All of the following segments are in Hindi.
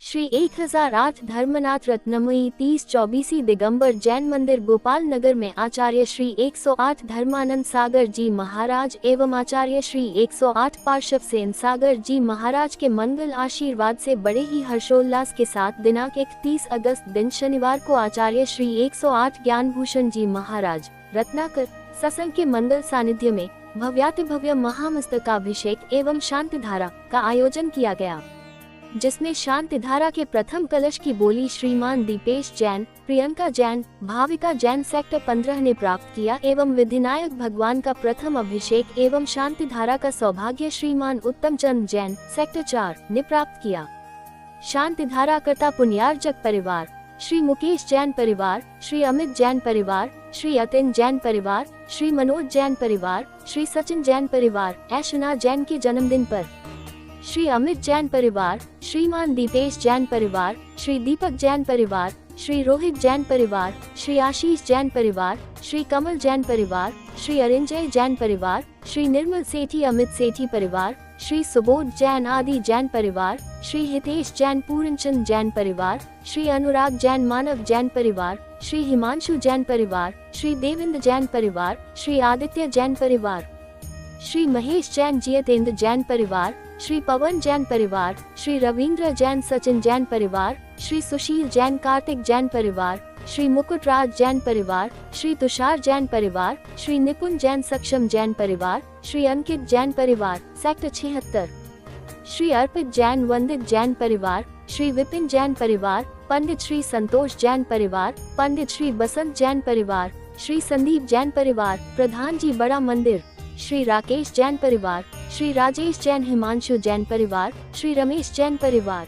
श्री 1008 धर्मनाथ रत्नमयी 30-24 दिगंबर जैन मंदिर गोपाल नगर में आचार्य श्री 108 धर्मानंद सागर जी महाराज एवं आचार्य श्री 108 पार्श्व सेन सागर जी महाराज के मंगल आशीर्वाद से बड़े ही हर्षोल्लास के साथ दिनांक 31 अगस्त दिन शनिवार को आचार्य श्री 108 ज्ञानभूषण जी महाराज रत्नाकर सत्संग के मंगल सानिध्य में भव्यातिभव्य महामस्तकाभिषेक एवं शांति धारा का आयोजन किया गया, जिसमें शांति धारा के प्रथम कलश की बोली श्रीमान दीपेश जैन, प्रियंका जैन, भाविका जैन सेक्टर 15 ने प्राप्त किया एवं विधिनायक भगवान का प्रथम अभिषेक एवं शांति धारा का सौभाग्य श्रीमान उत्तम चंद जैन सेक्टर 4 ने प्राप्त किया। शांति धारा कर्ता पुण्यार्जक परिवार श्री मुकेश जैन परिवार, श्री अमित जैन परिवार, श्री अतिन जैन परिवार, श्री मनोज जैन परिवार, श्री सचिन जैन परिवार, ऐशना जैन के जन्मदिन पर श्री अमित जैन परिवार, श्रीमान दीपेश जैन परिवार, श्री दीपक जैन परिवार, श्री रोहित जैन परिवार, श्री आशीष जैन परिवार, श्री कमल जैन परिवार, श्री अरिंजय जैन परिवार, श्री निर्मल सेठी अमित सेठी परिवार, श्री सुबोध जैन आदि जैन परिवार, श्री हितेश जैन पूर्णचंद जैन परिवार, श्री अनुराग जैन मानव जैन परिवार, श्री हिमांशु जैन परिवार, श्री देवेंद्र जैन परिवार, श्री आदित्य जैन परिवार, श्री महेश जैन जियतेंद्र जैन परिवार, श्री पवन जैन परिवार, श्री रविंद्र जैन सचिन जैन परिवार, श्री सुशील जैन कार्तिक जैन परिवार, श्री मुकुटराज जैन परिवार, श्री तुषार जैन परिवार, श्री निपुण जैन सक्षम जैन परिवार, श्री अंकित जैन परिवार सेक्टर 76, श्री अर्पित जैन वंदित जैन परिवार, श्री विपिन जैन परिवार, पंडित श्री संतोष जैन परिवार, पंडित श्री बसंत जैन परिवार, श्री संदीप जैन परिवार, प्रधान जी बड़ा मंदिर, श्री राकेश जैन परिवार, श्री राजेश जैन हिमांशु जैन परिवार, श्री रमेश जैन परिवार।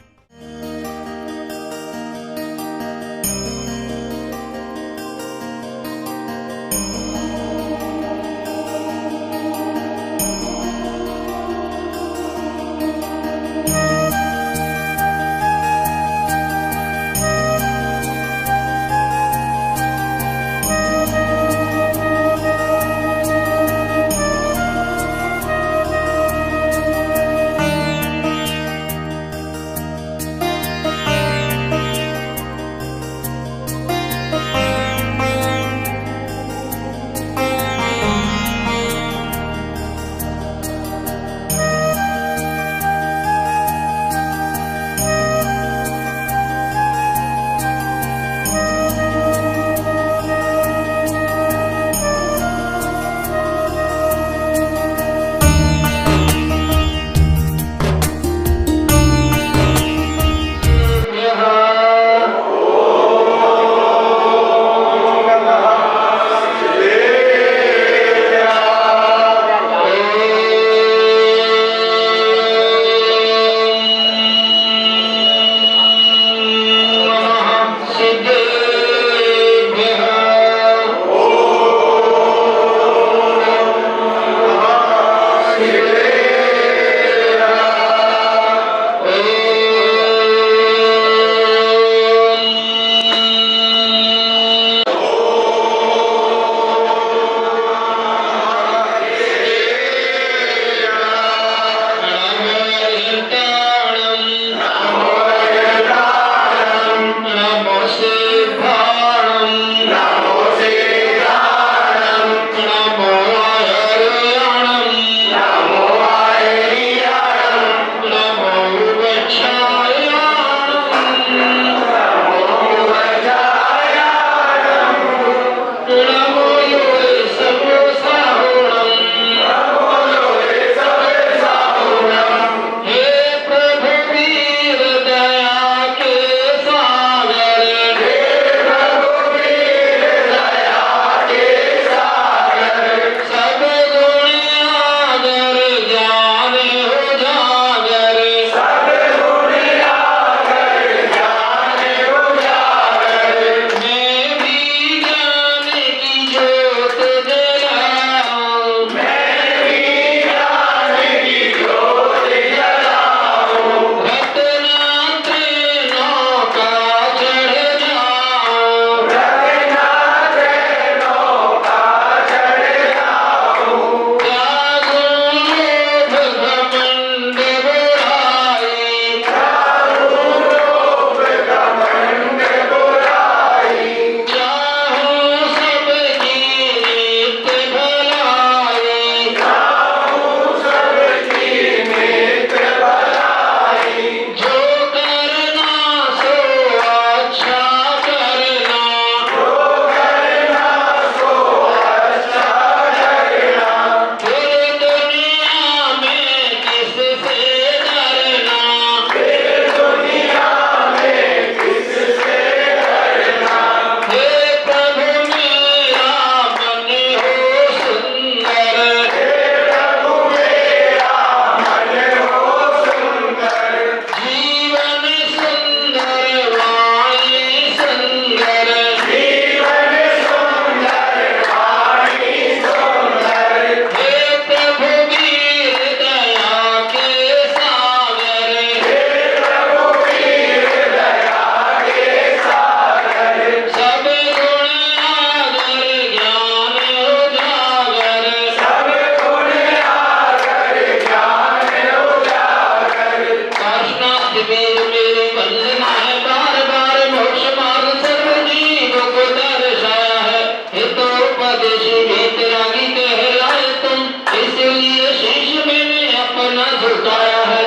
तेरी वंदना है बार बार मोक्ष मार्ग सर्व जीवों को दर्शाया है हितोपदेशी वीतरागी कहलाए तुम इसलिए शीश मैंने अपना झुकाया है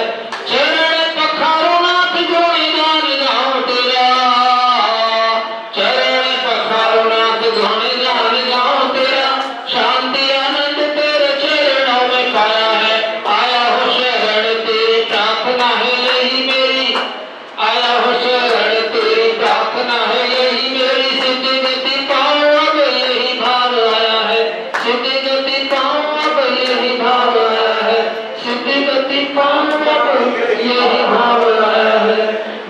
चरण पखारो नाथ जोड़ी गान गाओ तेरा चरण पखारो नाथ जोड़ी गान गाओ तेरा शांति आनंद तेरे चरणों में पाया है आया हो शरण तेरी प्रार्थना है यही मेरी आया हो शरण तेरी प्रार्थना है यही मेरी सिद्धि गति पाओ अब यही भाव आया है सिद्धि गति पाओ अब यही भाव आया है सिद्धि गति पाओ अब यही भाव आया है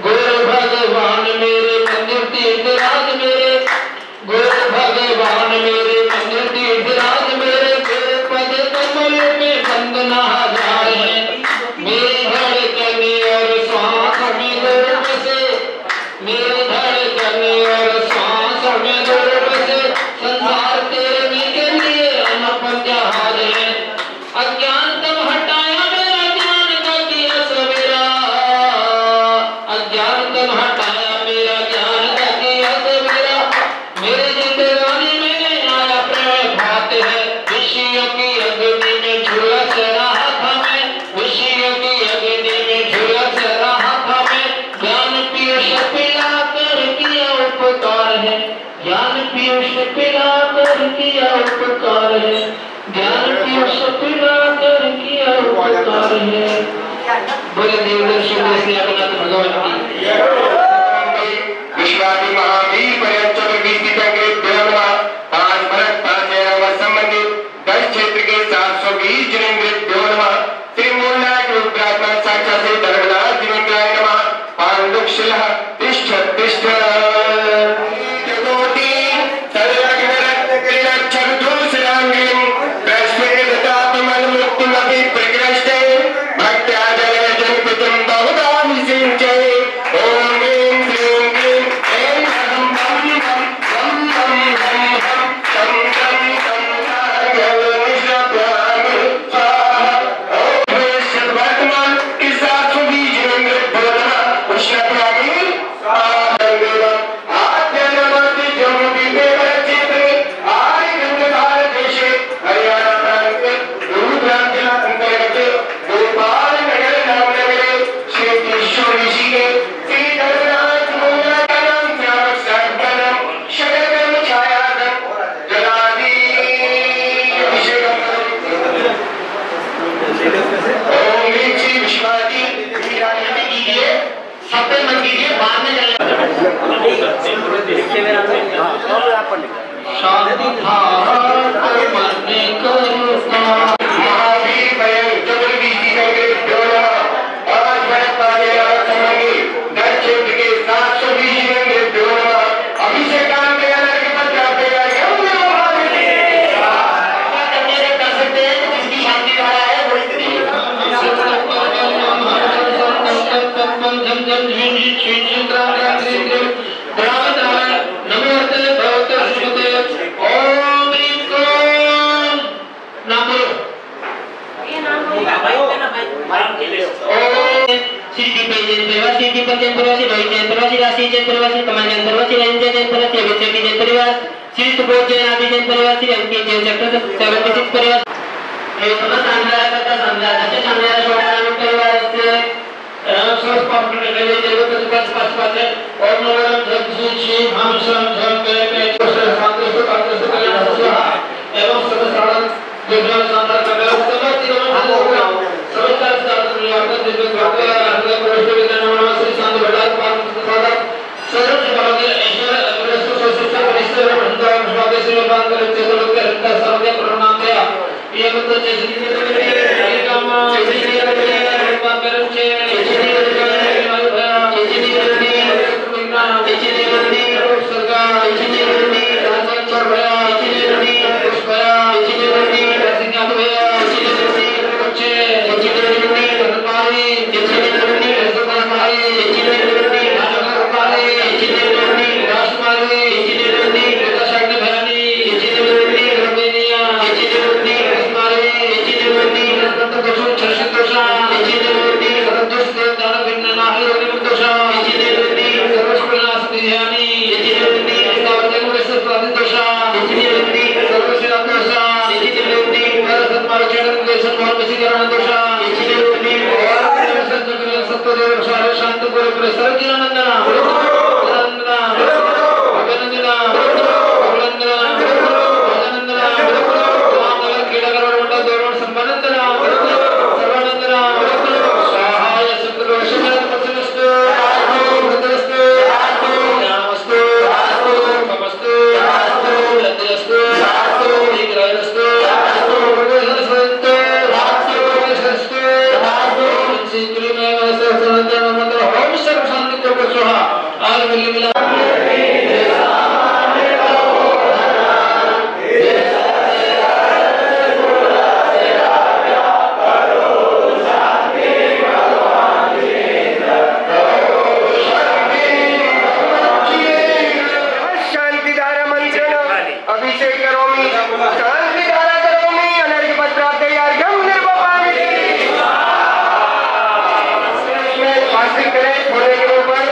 गुरु भगवान मेरे मंदिर तीर्थराज मेरे गुरु भगवान मेरे मंदिर तीर्थराज मेरे गुरु पद कमल में वंदना हजार है मेरी धड़कन और श्वास में गुरु बसे मेरी धड़कन और श्वास में गुरु बसे संसार तेरे में के लिए अनपन जहाज है अज्ञान तब हटाया मेरा ज्ञान का किया सवेरा अज्ञान तब हटाया मेरा ज्ञान का किया सवेरा मेरे जिंदगानी में आया प्रेम भात है विषयों की अग्नि में झुलस रहा था मैं विषयों की अग्नि में झुलस रहा था मैं ज्ञान पीयूष पिलाकर किया उपकार है ज्ञान पीयूष पिलाकर किया उपकार है ज्ञान पीयूष पिलाकर किया उपकार है बोले देवदर्शन से अपना भगवान की विश्वादी महावीर पर्यंचल विस्तीर्ण के देवना पांच भरत पांच एवं संबंधित 10 क्षेत्र के 720 जिनेन्द्र देवनमा श्री मूलनाथ रुद्रात्मा साक्षात से धर्मनाथ जिनेन्द्राय नमः पांडुक्षिलः तिष्ठ तिष्ठ जगोति सर्वज्ञरत्न क्रीडाक्षर दूसरांगिं प्रस्फुटितात्मल मुक्तिमपि प्रकृष्टे भक्त्या जलजं पितुं बहुधा विसिञ्चे ओम ह्रीं क्लीं क्लीं ऐं हं बं बं बं बं बं हं चं चं चं जलनिष्ठप्राणि स्वाहा ओम भविष्यत् वर्तमान के 720 जिनेन्द्र देवनमा उष्णप्राणि स्वाहा देवम् आद्यनमस्ति जम्मू देवचित्रे आर्य गंगाधार देशे हरियाणा प्रांते रुद्रांचल अंतर्गत गोपाल नगर नाम नगरे श्री कृष्ण ऋषि के श्री धर्मनाथ मूलनाथं श्यामक सर्वनम शरणम छायादम जलादि अभिषेकम ओम ह्रीं श्री विश्वादी वीराय कीजिए सत्य मत कीजिए बाद में चले शांति महावीर पर्यंचल विस्तीर्ण के देवना पांच भरत पांच एवं संबंधित 10 क्षेत्र के 720 जिनेन्द्र देवनमा अभिषेकान के अलग पत्र आपका यम कर सकते हैं जिसकी शांति धारा है वही करण दोषा इच्छित रूपी सत्य सत्य सारे शांत करे प्रसार की आनंदना आनंदना अभिनंदना अभिनंदना अभिनंदना आम्हाला क्रीडागार मोठा दोरण सन्मानंदना सर्वानंदना सहाय सत्य वचनस्तु वृद्धस्तु नामस्तु समस्तु यद्रस्तु निग्रहस्तु शांतिधारा मंत्रेण अभिषेक करोमि शांतिधारा करोमि अनर्घ्य पत्रार्थयार्घ्यं निर्वपामि। स्वास्तिक करें, थोड़े के ऊपर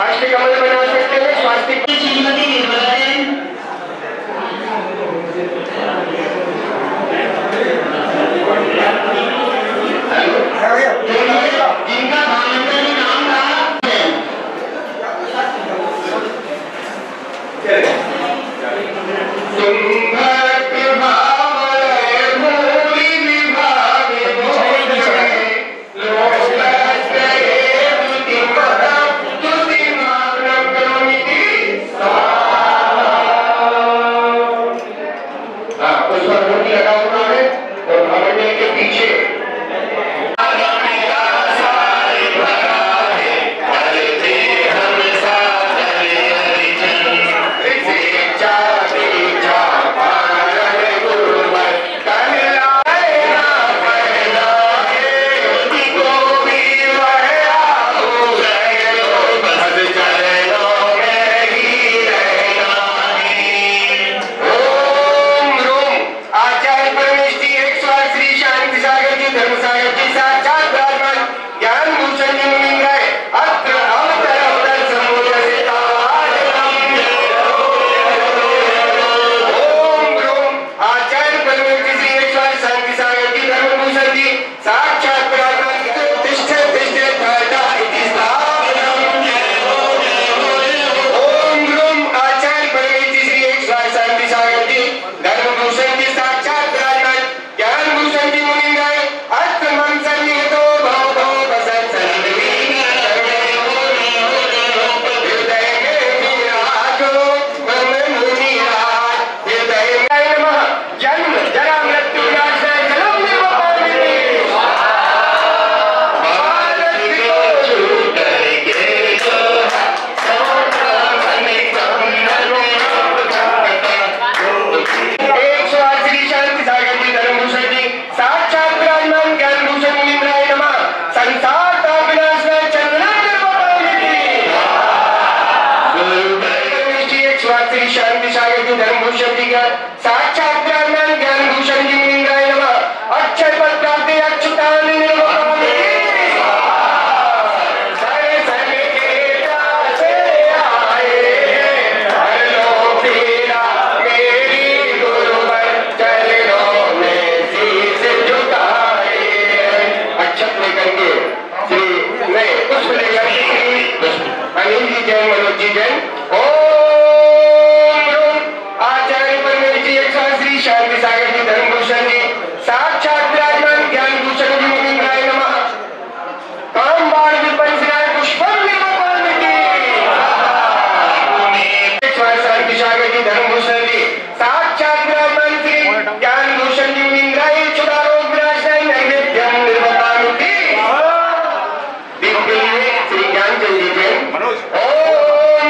अष्टकमल बना सकते हैं। स्वास्तिक श्रीमती निर्मला जैन जिनका भावनांतर नाम था शांति सागर की धर्मभूषण जी का साक्षात ब्रह्मन ज्ञान भूषण जी मुनिंद्राय नमः। अक्षय पद प्राप्ति अच्युतानंद निर्वपामि। सारे सर्वे के से आए हर लो पीड़ा मेरी गुरुवर चरणों में शीश झुकाए। अक्षत लेकर के श्री मैं पुष्प लेकर अनिल जी जैन मनोज जी जैन शांति सागर जी धर्मभूषण जी साक्षात विराजमान ज्ञान भूषण जी मुनिंद्राय नमः। काम बाण विपंसनाय पुष्पम निर्वपामि। शांति सागर जी धर्मभूषण जी साक्षात विराजमान श्री ज्ञान भूषण जी मुनिंद्राय चुरारोग विनाशाय नैवेद्यम निर्वपामि। दिव्य श्री ज्ञानचंद जी जैन ओम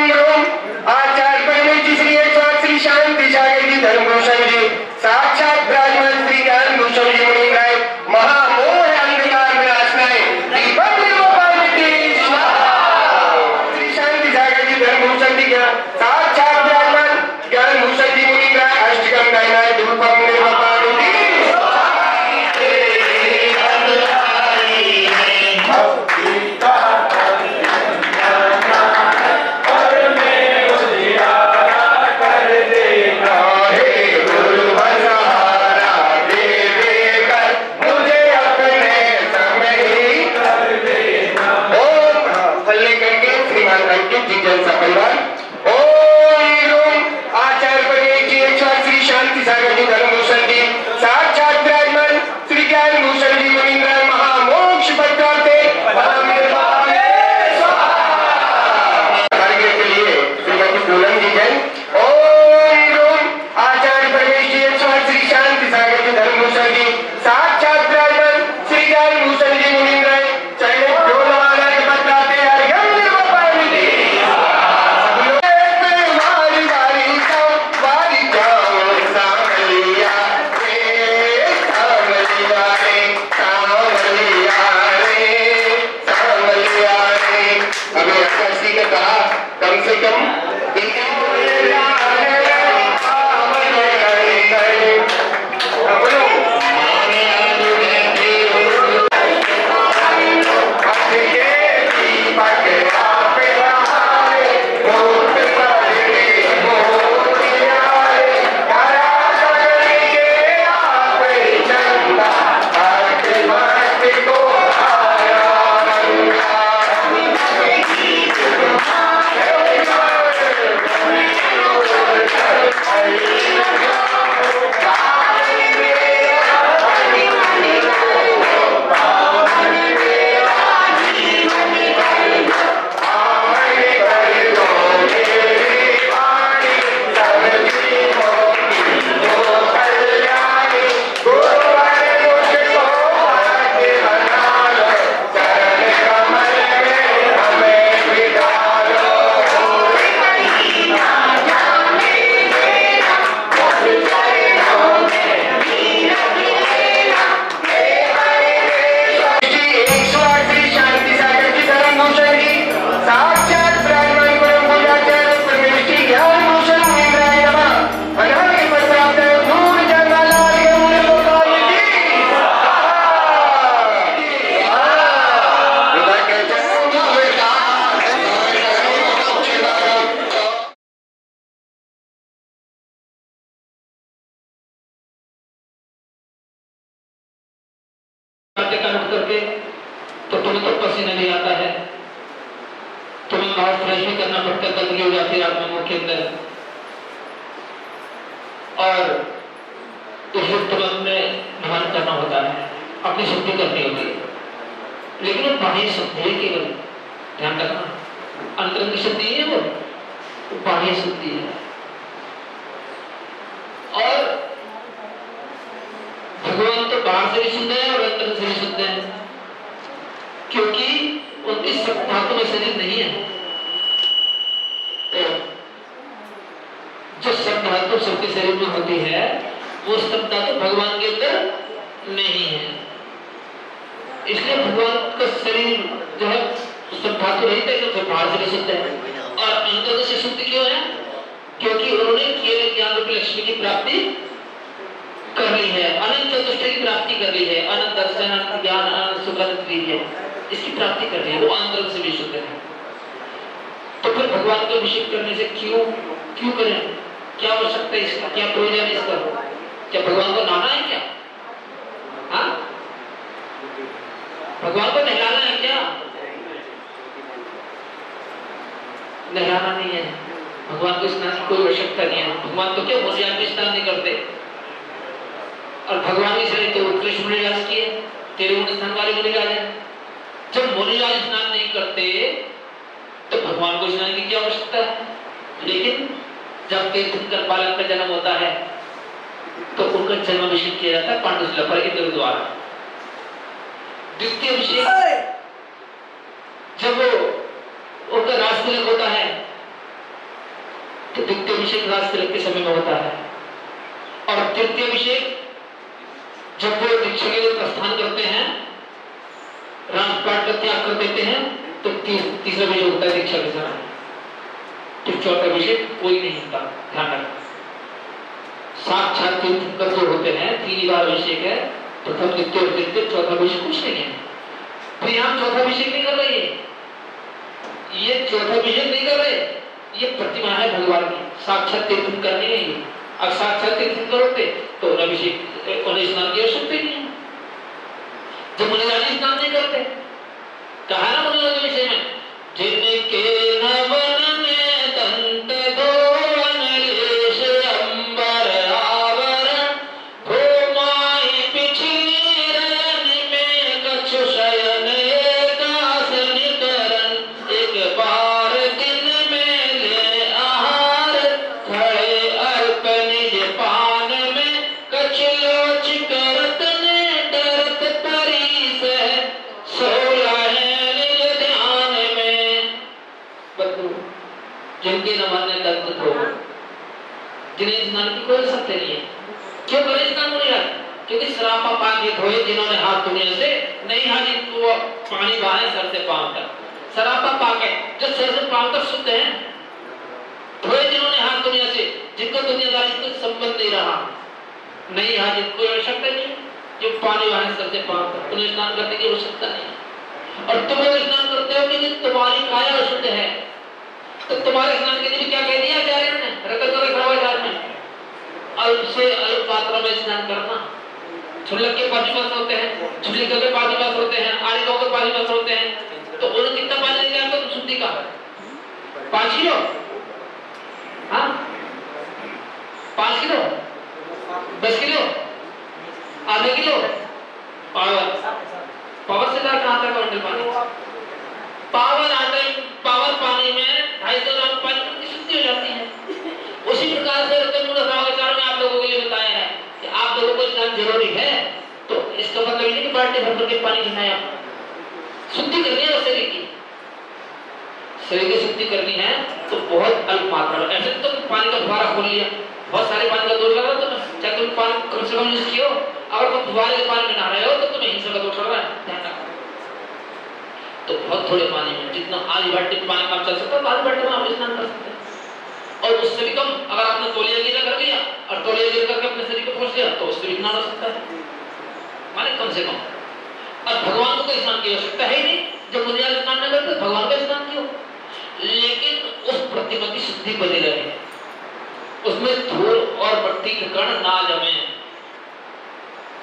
अंकित जी जैन सा परिवार। ओम आचार्य पटेल जी 108 श्री शांति सागर जी धर्मभूषण जी साक्षात विराजमान श्री ज्ञान भूषण जी मुनीन्द्र महामोक्ष पद प्राप्ते परम निर्वाण के लिए श्रीमती पूनम जी जैन। ओम आचार्य पटेल जी 108 श्री शांति सागर जी धर्मभूषण जी साक्षात विराजमान श्री ज्ञान भूषण जी मुनीन्द्र कम से कम करके तो तुम्हें तो पसीना नहीं आता है, तुम्हें बहुत फ्रेश भी करना पड़ता है, गंदगी हो जाती है रात में मुंह के अंदर और इसलिए तुम्हें अपने ध्यान करना होता है, अपनी शुद्धि करनी होती है। लेकिन वो बाह्य शुद्धि है, केवल ध्यान रखना अंतरंग की शुद्धि है, वो बाह्य शुद्धि है। और भगवान तो बाहर से भी शुद्ध है और अंदर से भी शुद्ध है, क्योंकि उनकी सब धातु में शरीर नहीं है। जो सब धातु सबके शरीर में होती है वो सब धातु भगवान के अंदर नहीं है। इसलिए भगवान का शरीर जो है सब धातु रहित है, तो बाहर से भी शुद्ध है और अंदर से शुद्ध क्यों है? क्योंकि उन्होंने केवल ज्ञान रूपी लक्ष्मी की प्राप्ति कर ली है, अनंत चतुष्टय की प्राप्ति कर ली है, अनंत दर्शन, अनंत ज्ञान, अनंत सुख, अनंत वीर्य, इसकी प्राप्ति कर ली है, वो अंतर से भी शुद्ध है। तो फिर भगवान का अभिषेक करने से क्यों करें? क्या आवश्यकता है इसका? क्या प्रयोजन है इसका? क्या भगवान को नहाना है क्या? हाँ, भगवान को नहलाना है क्या? नहलाना नहीं है, भगवान को स्नान की कोई आवश्यकता नहीं है। भगवान तो क्या मुनिराज भी स्नान नहीं करते, और भगवान की शरीर तो उत्कृष्ट मुनिराज की है, तेरे गुण स्थान वाले मुनिराज है। जब मुनिराज स्नान नहीं करते तो भगवान को स्नान की क्या आवश्यकता है? लेकिन जब तीर्थंकर बालक का जन्म होता है तो उनका जन्माभिषेक किया जाता है पांडुशिला पर इंद्र द्वारा। द्वितीय अभिषेक जब उनका राज तिलक होता है तो द्वितीय अभिषेक राज तिलक के समय में होता है, और तृतीय अभिषेक जब वो दीक्षा के लिए प्रस्थान करते हैं, राजपाट का त्याग कर देते हैं, तो तीसरा अभिषेक होता है दीक्षा के समय। तो चौथा अभिषेक कोई नहीं होता, ध्यान रखना। साक्षात तीर्थंकर जो होते हैं 3 बार अभिषेक है, प्रथम द्वितीय और तृतीय, चौथा अभिषेक कुछ नहीं है। तो यहाँ चौथा अभिषेक नहीं कर रहे, ये चौथा अभिषेक नहीं कर रहे, ये प्रतिमा है भगवान की, साक्षात तीर्थंकर नहीं है ये। अब साक्षात तीर्थंकर होते तो अभिषेक उन्हें स्नान की आवश्यकता ही नहीं है। जब मुनिराज स्नान नहीं करते, कहा ना मुनिराज विषय में जिनके नाम बंधु जिनके न मानने दर्द तो जिन्हें स्नान की कोई सत्य नहीं है। क्यों करें स्नान मुनिराज? क्योंकि सरापा पानी धोए जिन्होंने हाथ दुनिया से नहीं हाथ इनको पानी बहाए सर से पांव तक। सरापा पाके जो सर से पांव तक शुद्ध है, धोए जिन्होंने हाथ दुनिया से, जिनको दुनियादारी से संबंध नहीं रहा, नहीं हाथ जिनको आवश्यकता नहीं, जो पानी बहाए सर से पांव तक, उन्हें स्नान करने की आवश्यकता नहीं। और तुम लोग स्नान करते हो कि तुम्हारी काया अशुद्ध है, तो तुम्हारे स्नान के लिए क्या कह दिया आचार्य ने? रखा में अल्प से अल्प मात्रा में स्नान करना। छुल्लक के 5 वर्ष होते हैं, छुल्लिका के 5 वर्ष होते हैं, आड़ियों के 5 वर्ष होते हैं, तो उन्हें कितना पानी लेके आपको तो शुद्धि का 5 किलो, हाँ 5 किलो, 10 किलो, आधे किलो पावर से ज्यादा कहाँ तक क्वांटल पानी? पावर पानी में 250 ग्राम पानी की शुद्धि हो जाती है। उसी प्रकार से में आप लोगों के लिए बताया है कि आप लोगों को स्नान जरूरी है, तो इसका मतलब ये नहीं कि बाल्टी भर के पानी पीना है। शुद्धि करनी है शरीर की, शरीर की शुद्धि करनी है तो बहुत अल्प मात्रा में। ऐसे तो पानी का फुहारा खोल लिया, बहुत सारे पानी का दोष लगा तो चाहे तुम पानी कम से कम यूज किया, अगर तुम फुहारे के पानी में नहा रहे हो तो तुम्हें हिंसा का दोष लग रहा है, ध्यान रखो। तो बहुत थोड़े पानी में जितना आधी बाल्टी पानी काम चल सकता है, आधी बाल्टी में आप स्नान कर सकते हैं। और उससे भी कम अगर आपने तौलिया गीला कर दिया और तौलिया गिर करके अपने शरीर को पोंछ लिया तो उससे भी स्नान हो सकता है, माने कम से कम। और भगवान को तो स्नान की आवश्यकता है ही नहीं, जब मुनियाल स्नान न करते भगवान का स्नान क्यों? लेकिन उस प्रतिमा की शुद्धि बनी रहे, उसमें धूल और मट्टी के कण ना जमे,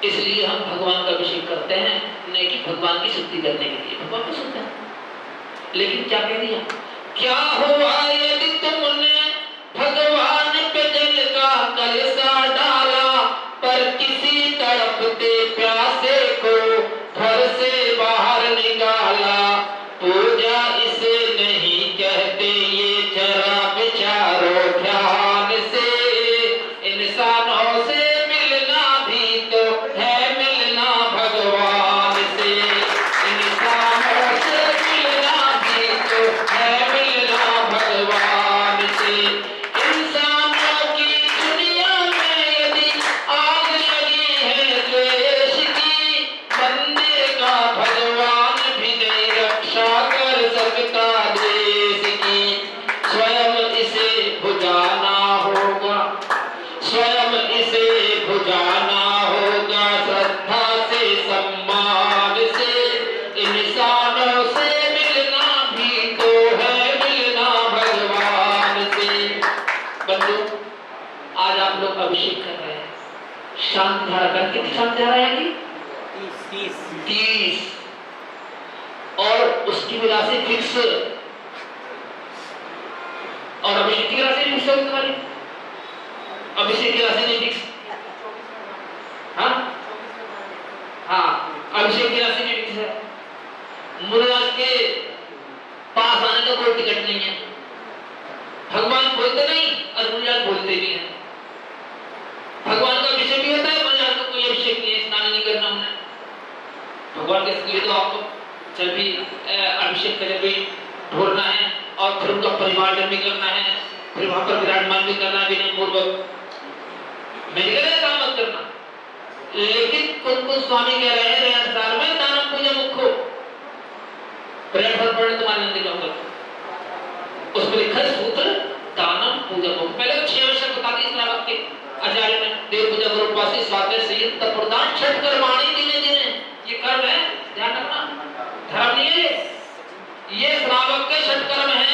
इसलिए हम भगवान का अभिषेक करते हैं, नहीं कि भगवान की शुद्धि करने के लिए। भगवान को शुद्ध है, लेकिन क्या कह दिया? क्या हुआ यदि तुमने भगवान पे जल का कलशा डाला, पर किसी तड़पते प्यासे को घर से बाहर निकाला। पूजा इसे नहीं कहते, ये जरा विचारो ध्यान से। इंसानों से मिलना भी तो है मिलना भगवान से, इंसानों से मिलना भी तो है मिलना भगवान से। इंसानों की दुनिया में यदि आग लगी है द्वेष की, मंदिर का भगवान भी नहीं रक्षा कर सकता देश की। स्वयं इसे बुझाना होगा, स्वयं इसे बुझाना होगा, श्रद्धा से सम्मान से। इंसानों से मिलना भी तो है मिलना भगवान से। बंधु, आज आप लोग अभिषेक कर रहे हैं, शांति धारा कर, कितनी शांति धारा है? 30 और उसकी भी राशि फिक्स, और अभिषेक की राशि फिक्स होगी तुम्हारी, अभिषेक की राशि नहीं फिक्स। हाँ अभिषेक की राशि नहीं फिक्स है। मुनिराज के पास आने का कोई टिकट नहीं है, भगवान बोलते नहीं और मुनिराज बोलते भी हैं। भगवान का अभिषेक भी होता है, मुनिराज का कोई अभिषेक नहीं है, स्नान नहीं करना उन्हें। भगवान के लिए तो आपको जब भी अभिषेक करे भी ढोलना है और फिर उनका परिमार्जन भी करना है, फिर वहां पर विराजमान भी करना है विनय पूर्वक। मैंने कहा काम मत करना, लेकिन कुछ स्वामी कह रहे हैं अनुसार में दानम पूजा मुख्य प्रेम फल पढ़ने तुम्हारे नंदी का उस पर लिखा सूत्र दानम पूजा मुख्य। पहले तो 6 वर्ष बता दी श्रावक के आचार्य ने, देव पूजा गुरुपासी स्वाध्याय संयम तत्प्रदान छठ कर्माणी दिने दिने, ये कर्म है, ध्यान रखना, धर्म नहीं है ये श्रावक के छठ कर्म है,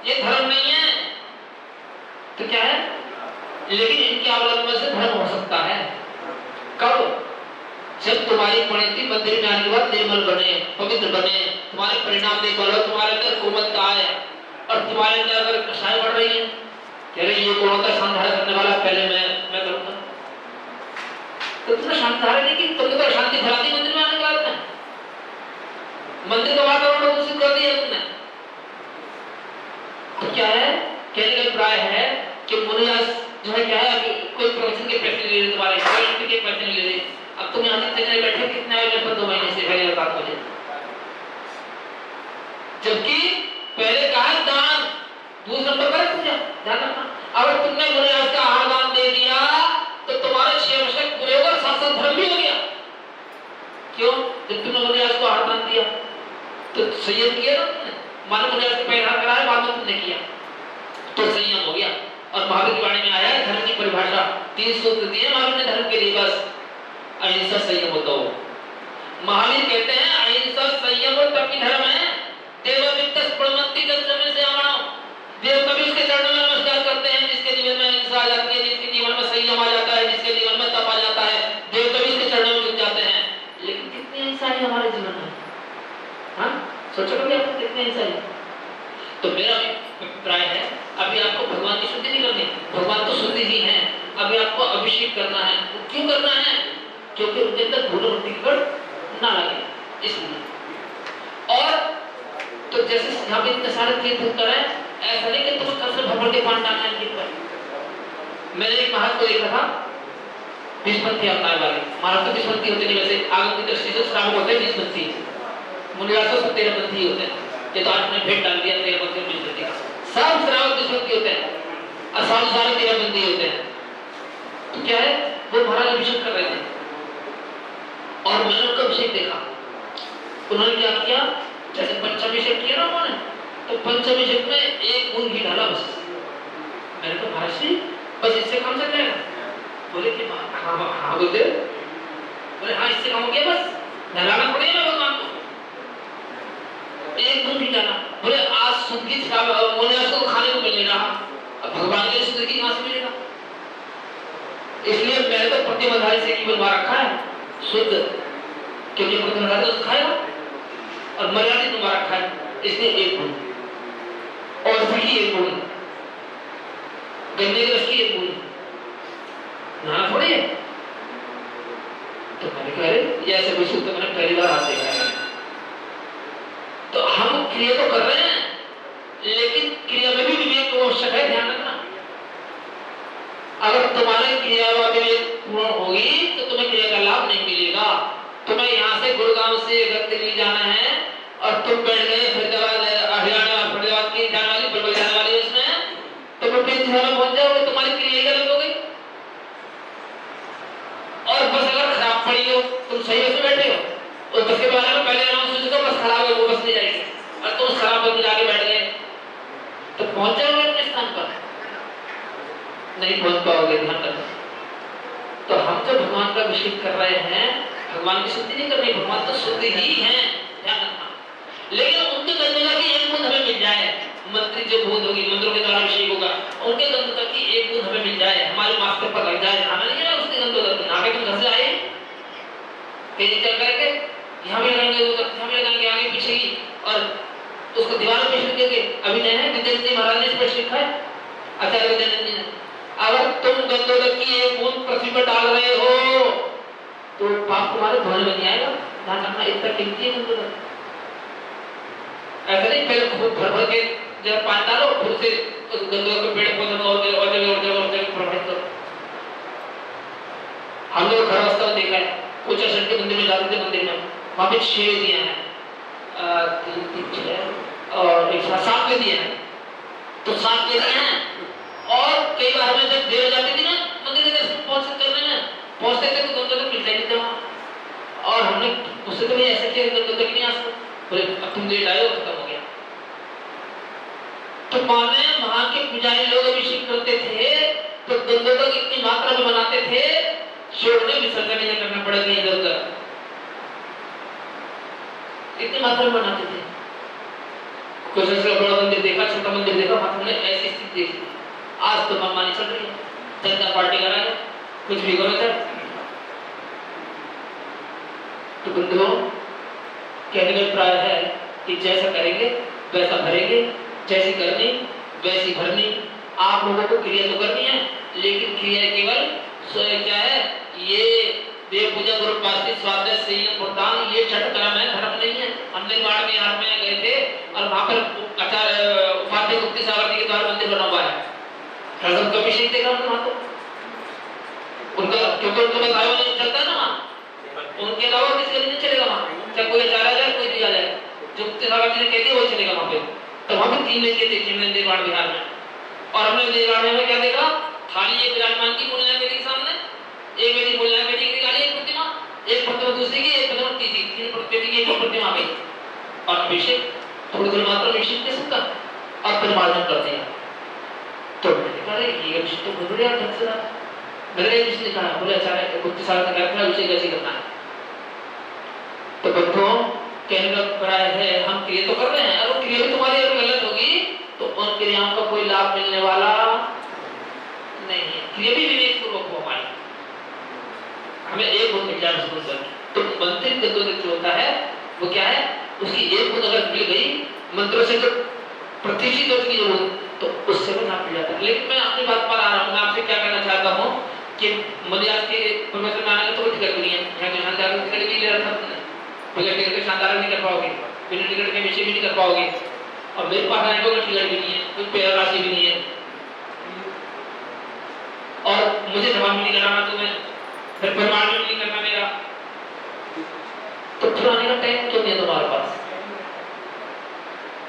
ये धर्म नहीं है। तो क्या है? लेकिन इनके अवलंबन से धर्म हो सकता है। कब? जब तुम्हारी पंडिती मंदिर में आने के बाद निर्मल बने, पवित्र बने, तुम्हारे परिणाम देखो, तुम्हारे अंदर कोमलता आए और तुम्हारे अंदर अगर कषाय बढ़ रही है, कह रहे ये कौन होता है शांति करने वाला, पहले मैं करूंगा, तो तुमने शांति धारा नहीं की, तुमने तो शांति फैला दी मंदिर में आने के बाद में, मंदिर का वातावरण दूषित कर दिया तुमने। तो क्या है? कहने का अभिप्राय है कि मुनिराज जो है क्या है, कोई प्रवचन के पैसे ले रहे, तुम्हारे कोई के पैसे नहीं ले रहे। अब तुम यहाँ जितने बैठे कितने आए पर 2 महीने से 7 बजे, जबकि पहले कहा दूसरे नंबर पर पूजा ध्यान रखना। अगर तुमने मुनिराज का आहार दान दे दिया तो तुम्हारे 6 वर्ष पूरे होगा, साथ साथ धर्म भी हो गया। क्यों? जब तुमने मुनिराज को आहार दान दिया तो संयम किया ना तुमने, मानो मुनिराज को पैर हाथ कराया बाद में तुमने किया तो संयम हो गया। और महावीर की वाणी में आया है धर्म की परिभाषा 3 सूत्र दिए महावीर ने धर्म के लिए, बस अहिंसा संयम होता हो। महावीर कहते हैं अहिंसा संयम और तभी धर्म है। देववित्तस प्रणमति जन्म से आमानो, देव कभी उसके चरणों में नमस्कार करते हैं जिसके जीवन में अहिंसा आ जाती है, जिसके जीवन में संयम आ जाता है, जिसके जीवन में तप आ जाता है, देव कभी उसके चरणों में झुक जाते हैं। लेकिन कितनी अहिंसा है हमारे जीवन में? हाँ, सोचो कभी आपको कितनी अहिंसा है? तो मेरा अभिप्राय है अभी आपको भगवान की शुद्धि नहीं करनी, भगवान तो शुद्धि ही है, अभी आपको अभिषेक करना है। तो क्यों करना है? क्योंकि उनके अंदर धूल मिट्टी की गड़ ना लगे इसलिए। और तो जैसे यहाँ पे इतने सारे तीर्थ उत्तर है, ऐसा नहीं कि तुम कल से भगवान के पान डालना है पर। मैंने एक महाराज को देखा था विस्पंथी अवतार वाले, महाराज तो विस्पंथी होते नहीं, वैसे आगम की दृष्टि से श्रावक होते हैं विस्पंथी, मुनिराज तो 13 पंथी होते हैं। ये तो आज ने भेंट डाल दिया 13 पंथी विस्पंथी का, सब श्रावक विस्पंथी होते हैं और सारे 13 पंथी होते हैं। तो क्या है, वो महाराज अभिषेक कर रहे थे और मैंने उनका अभिषेक देखा। उन्होंने क्या किया, जैसे पंचाभिषेक किया ना उन्होंने, तो पंचाभिषेक में 1 बूंद घी डाला बस। मैंने कहा महाराज जी बस इससे कम से जाएगा? बोले कि हाँ बोलते, बोले हाँ इससे कम हो गया, बस नहलाना पड़ेगा भगवान को। 1 बूंद घी डाला, बोले आज शुद्ध घी मुनिराज को खाने को मिल रहा, अब भगवान के शुद्ध घी कहाँ से मिलेगा? इसलिए मैंने तो प्रतिबंधारी से घी बनवा रखा है शुद्ध, क्योंकि प्रतिबंधारी तो खाएगा और मर्यादित बनवा रखा है, इसलिए 1 बूंद और घी 1 बूंद, गन्ने के रस की 1 बूंद, नहाना थोड़ी है। तो मैंने कहा ये ऐसे कोई सूत्र मैंने पहली बार हाथ देखा है। तो हम क्रिया तो कर रहे हैं लेकिन क्रिया में भी विवेक आवश्यक है, ध्यान रखना। अगर तुम्हारी क्रिया व विवेक पूर्ण होगी तो तुम्हें क्रिया का लाभ नहीं मिलेगा। तुम्हें यहाँ से गुड़गांव से दिल्ली जाना है और तुम बैठ गए फरीदाबाद हरियाणा फरीदाबाद की जाने वाली बलबल जाने वाली उसमें, तो तुम में पहुंच जाओगे, तुम्हारी क्रिया गलत हो गई। और बस अगर खराब पड़ी हो, तुम सही बस में बैठे हो और बस के बारे में पहले अनाउंस हो चुका, बस खराब है वो बस नहीं जाएगी और तुम उस खराब बस में जाके बैठ गए तो पहुंच जाओगे अपने स्थान पर? नहीं पहुंच पाओगे, ध्यान रखना। तो हम जो भगवान का अभिषेक कर रहे हैं, भगवान की शुद्धि नहीं करनी, भगवान तो शुद्ध ही है, ध्यान रखना। लेकिन उनके गंधका की 1 बूंद हमें मिल जाए, मंत्री जो बूंद होगी, मंत्रों के द्वारा अभिषेक होगा, उनके गंधका की 1 बूंद हमें मिल जाए, हमारे मास्टर पर लग जाए, हमें नहीं है उसके गंधका आगे तुम घर से आए कहीं चल करके यहाँ भी लगाएंगे, यहाँ भी लगाएंगे, आगे पीछे ही, और उसको दीवारों पे लिख देंगे। अभी नहीं है, विद्यानंद जी महाराज ने स्पष्ट लिखा है, आचार्य विद्यानंद जी ने, अगर तुम गंधोदक की 1 बूंद पृथ्वी पर डाल रहे हो तो पाप तुम्हारे धोने में नहीं आएगा, ध्यान रखना। इतना कीमती है गंधोदक, ऐसा नहीं पहले खूब भर भर के जब पानी डालो फिर से उस गंधोदक के पेड़ पौधे में और जगह प्रभावित करो। हम लोग घर अवस्था में देखा है, कुछ अशट के मंदिर में जाते थे, मंदिर में वहां पे 6 दिए हैं, 3 6 और 7 दिए हैं, तो 7 दिए हैं। और कई बार हमें जब देर हो जाती थी ना मंदिर के दर्शन पहुंचते थे तो गंधोदक मिलता ही नहीं था वहां। और हमने उससे तो ऐसा किया गंधोदक नहीं आ सकता, बोले अब तुम लेट आए हो, खत्म हो गया। तो माने वहां के पुजारी लोग अभिषेक करते थे तो गंधोदक इतनी मात्रा में बनाते थे, छोड़ने विसर्जन नहीं करना पड़ेगा इधर उधर, इतनी मात्रा में बनाते थे। कुछ ऐसा बड़ा मंदिर देखा, छोटा मंदिर देखा, वहां हमने ऐसी स्थिति देखी। आज तो मनमानी चल रही है, जनता पार्टी का राज, कुछ भी करो सर। तो बंधुओं, कहने का प्राय है कि जैसा करेंगे वैसा भरेंगे, जैसी करनी वैसी भरनी। आप लोगों को क्रिया तो करनी है, लेकिन क्रिया केवल क्या है, ये देव पूजा गुरु पास्ती स्वाध्याय संयम प्रदान, ये छठ कर्म है, धर्म नहीं है। हम निर्माण बिहार में गए थे और वहां पर आचार्य उपाध्याय गुप्ती सागर जी के द्वारा मंदिर बना हुआ है, रजत का अभिषेक देखा हमने वहां। तो उनका क्योंकि उनको बताया नहीं चलता ना, उनके अलावा किसी का नहीं चलेगा वहां, चाहे कोई आचार्य जाए कोई भी आ जाए, जो गुप्ती सागर जी ने कह दिया वो चलेगा वहां पे। तो वहां भी 3 लड़के देखे मैंने देवाड़ बिहार में, और हमने देवाड़ में क्या देखा, थाली एक विराजमान की मुल्ला बेटी के सामने, एक बेटी मुल्ला बेटी की निकाली, एक प्रतिमा दूसरी की, एक प्रतिमा तीसरी, 3 बेटी की एक प्रतिमा आ गई। और अभिषेक थोड़ी देर मात्र अभिषेक के सकता, अब फिर मार्जन करते हैं। तो मैंने कहा ये अभिषेक तो बहुत बढ़िया ढंग से रहा, मैंने जिसने कहा बोले अच्छा है गुप्त साल का कार्यक्रम अभिषेक कैसे करना है। तो बंधुओं कहने का बड़ा है, हम क्रिया तो कर रहे हैं, और क्रिया भी तुम्हारी अगर गलत होगी तो उन क्रियाओं का कोई लाभ मिलने वाला नहीं है। क्रिया भी विवेक पूर्वक हो हमारी, हमें एक गुण मिल जाए उसको सर। तो मंत्र गति जो होता है वो क्या है, उसकी एक गुण अगर मिल गई मंत्रों से जो प्रतिष्ठित होने की जरूरत, तो उससे भी लाभ मिल जाता है। लेकिन मैं अपनी बात पर आ रहा हूँ, मैं आपसे क्या कहना चाहता हूँ कि मलयास के प्रवचन में आने का तो टिकट नहीं है, यहाँ तो शानदार टिकट भी ले रहा था, बिना टिकट के शानदार नहीं कर पाओगे, बिना टिकट के विषय भी नहीं कर पाओगे, और मेरे पास आने को टिकट भी नहीं है, कोई पैर राशि भी नहीं है, और मुझे जवाब भी नहीं कराना तुम्हें, फिर परिवार में नहीं करना मेरा, तो फिर आने का टाइम क्यों नहीं है तुम्हारे पास?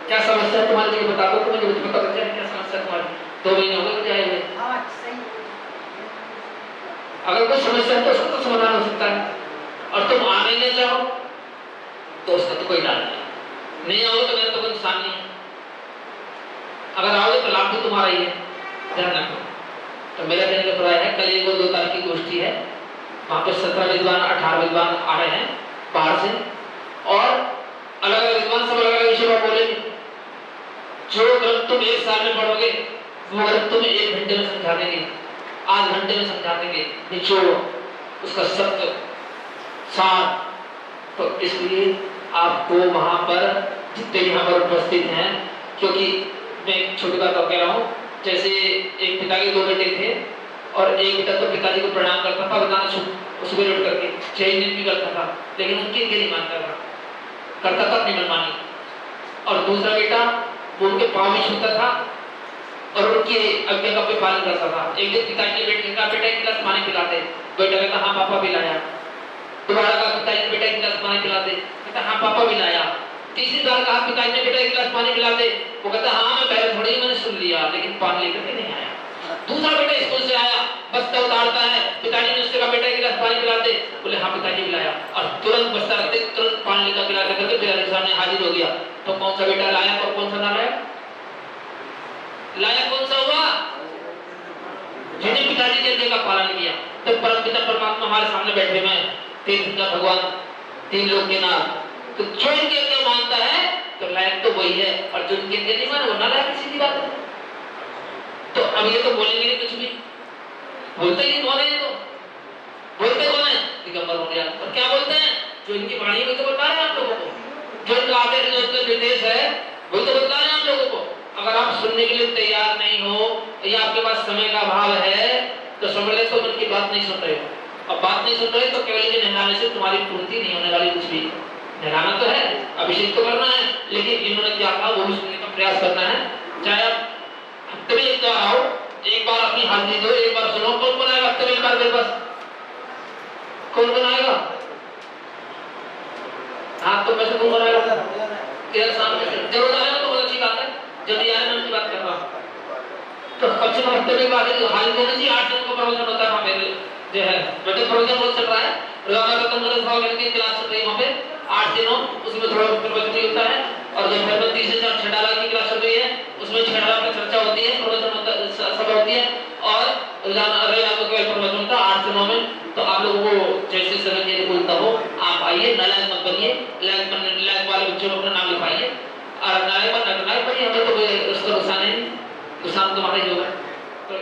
क्या समस्या तुम्हारी लिए बता दो, तुम्हें मुझे पता लग जाए क्या समस्या तुम्हारी। 2 महीने हो गए जाए हुए, अगर कोई समस्या है तो उसका तो समाधान हो सकता है, और तुम आने नहीं चाहो तो उसका तो कोई डाल नहीं आओगे तो मेरा तो कोई नुकसान नहीं है, अगर आओगे तो लाभ भी तुम्हारा ही है, ध्यान रखो। तो मेरा कहने का प्रयास है, कल 1 और 2 तारीख की गोष्ठी है, वहां पे 17 विद्वान 18 विद्वान आ रहे हैं बाहर से, और अलग अलग विद्वान सब अलग अलग विषय पर बोलेंगे। जो ग्रंथ तुम 1 साल में पढ़ोगे वो ग्रंथ तुम 1 घंटे में समझा देंगे, आध घंटे में समझा देंगे, निचोड़ उसका सत्य सार। तो इसलिए आपको वहां पर जितने यहाँ पर उपस्थित हैं, क्योंकि मैं एक छोटी बात कह रहा हूँ, जैसे एक पिता के 2 बेटे थे, और एक बेटा तो पिताजी को प्रणाम करता था बताना सुबह उठ करके 6 दिन भी करता था, लेकिन उनके नहीं मानता था, करता था अपनी मनमानी, और दूसरा बेटा वो उनके पाँव भी छूता था और उनकी आज्ञा का पालन करता था। एक दिन पिताजी ने बेटे का बेटा 1 गिलास पानी पिलाते, बेटा कहता हाँ पापा पिलाया, दोबारा कहा पिताजी ने बेटा 1 गिलास पानी पिलाते, कहता हाँ पापा पिलाया, तीसरी बार कहा पिताजी ने बेटा 1 गिलास पानी पिलाते, वो कहता हाँ मैं पहले थोड़ी मैंने सुन लिया, लेकिन पानी लेकर के नहीं आया। दूसरा बेटा स्कूल से आया, बस्ता उतारता है, पिताजी ने उससे कहा बेटा 1 गिलास पानी पिलाते, बोले हाँ पिताजी पिलाया, और तुरंत बस्ता रखते तुरंत पानी लेकर पिला करके पिताजी के सामने हाजिर हो गया। तो कौन सा बेटा लाया और कौन सा ना लाया? लाया कौन सा हुआ? जिन्हें पिताजी के आज्ञा का पालन किया। तो परमपिता परमात्मा हमारे सामने बैठे हुए हैं, 3 का भगवान, 3 लोग के नाम, तो जो इनके आज्ञा मानता है तो लायक तो वही है, और जो इनके आज्ञा नहीं माने वो ना लायक, सीधी बात है। तो अब ये तो बोलेंगे नहीं कुछ भी, बोलते ही कौन है? तो बोलते कौन है? दिगंबर हो गया। और क्या बोलते हैं? जो इनकी वाणी में तो बता रहे हैं आप लोगों को, जो इनका आदेश जो इनका निर्देश है वही तो बता रहे हैं आप लोगों को। अगर आप सुनने के लिए तैयार नहीं हो या आपके पास समय का अभाव है तो समझ ले तो उनकी बात नहीं सुन रहे हो, अब बात नहीं सुन रहे तो केवल ये नहलाने से तुम्हारी पूर्ति नहीं होने वाली। कुछ भी नहलाना तो है, अभिषेक तो करना है, लेकिन इन्होंने क्या कहा वो भी सुनने का प्रयास करना है। चाहे आप हफ्ते में 1 बार आओ, 1 बार अपनी हाजिरी दो, 1 बार सुनो। कौन कौन आएगा हफ्ते में 1 बार मेरे पास? कौन कौन आएगा? हाँ तो मैं से कौन आएगा? तेरे सामने से जरूर आएगा तो बहुत अच्छी बात है, जल्दी आए मैं की बात कर रहा हूँ। तो कम से कम हफ्ते में 1 बार हाजिरी देना चाहिए। 8 दिन का प्रवचन होता है वहाँ पे, जो है बेटे प्रवचन बहुत चल रहा है, रोजाना खत्म कर भाव की क्लास चल रही है वहाँ पे 8 दिनों, उसमें थोड़ा प्रवचन भी होता है। और जब फिर 30 से 6 डाला की क्लास चल रही है उसमें 6 डाला पर चर्चा होती है, प्रवचन होता है, सभा होती है, और रोजाना रविवार को केवल प्रवचन होता है 8 दिनों में। तो आप लोगों को जैसे समय के बोलता हो आप आइए, नालायक मत बनिए, लायक वाले बच्चों को अपना नाम लिखवाइए, और नालायक बनिए, हमें तो कोई उसका नुकसान है नहीं, नुकसान तुम्हारा ही होगा। तो